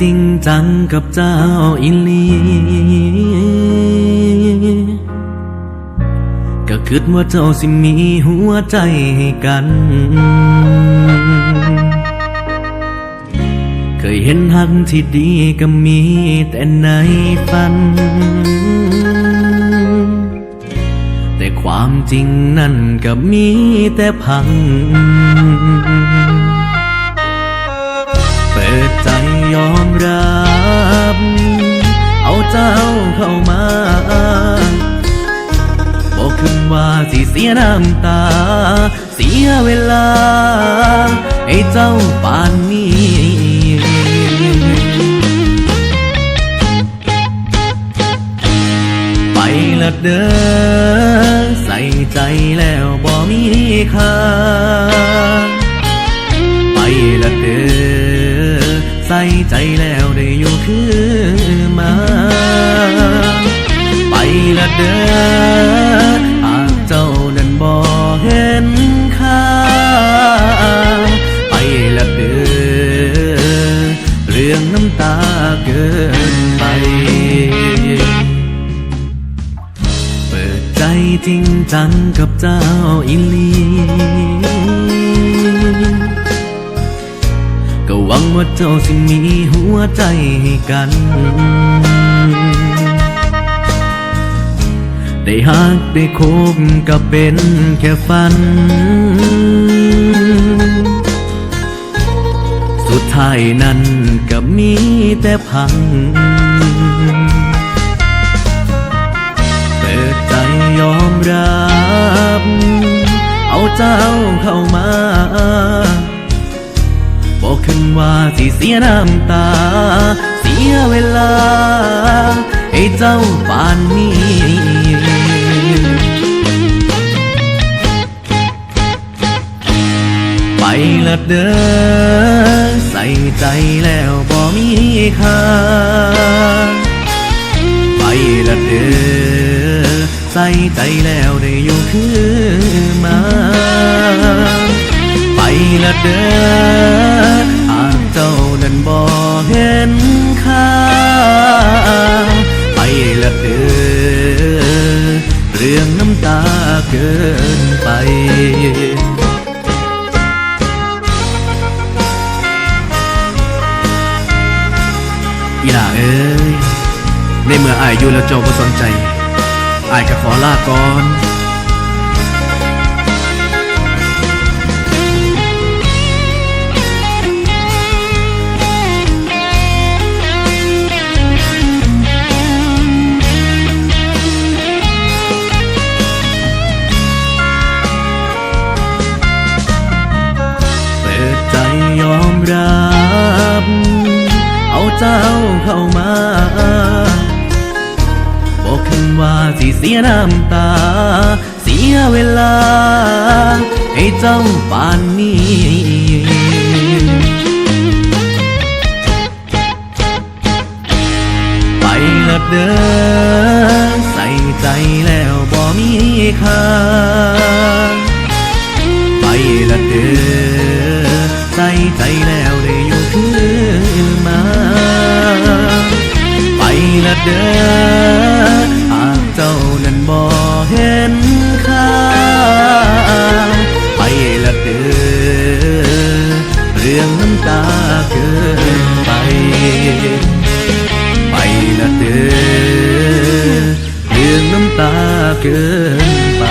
จริงจังกับเจ้าอิลีก็คิดว่าเจ้าสิมีหัวใจให้กันเคยเห็นหักที่ดีก็มีแต่ในฝันแต่ความจริงนั่นก็มีแต่พังเปิดใจยอมรับเอาเจ้าเข้ามาบอกขึ้นว่าสิเสียน้ำตาเสียเวลาให้เจ้าป่านนี้ไปละเด้อใส่ใจแล้วบ่มีค่าไปละเด้อใส่ใจแล้วได้อยู่คือมาไปละเด้อหากเจ้านั้นบ่เห็นค่าไปละเด้อเรื่องน้ำตาเกินไปเปิดใจจริงจังกับเจ้าอิลีก็หวังว่าเจ้าสิมีหัวใจให้กันได้หักได้คบก็เป็นแค่ฝันสุดท้ายนั้นก็มีแต่พังเปิดใจยอมรับเอาเจ้าเข้ามาบอกขึ้นว่าสิเสียน้ำตาเสียเวลาให้เจ้าป่านนี้ไปละเด้อใส่ใจแล้วบ่มีค่าไปละเด้อใส่ใจแล้วได้อยู่คือมาไปละเด้อหากเจ้านั้นบ่เห็นค่าไปละเด้อเรื่องน้ำตาเกินไปอีหล่าเอ้ยในเมื่ออ้ายอยู่แล้วเจ้าบ่สนใจอ้ายก็ขอลาก่อนยอมรับเอาเจ้าเข้ามาบอกขึ้นว่าสิเสียน้ำตาเสียเวลาให้เจ้าป่านนี้ไปละเด้อใส่ใจแล้วบ่มีค่าไปละเด้อใส่ใจแล้วได้อยู่คือมาไปละเด้อหากเจ้านั้นบ่เห็นค่าไปละเด้อเรื่องน้ำตาเกินไปไปละเด้อเรื่องน้ำตาเกินไป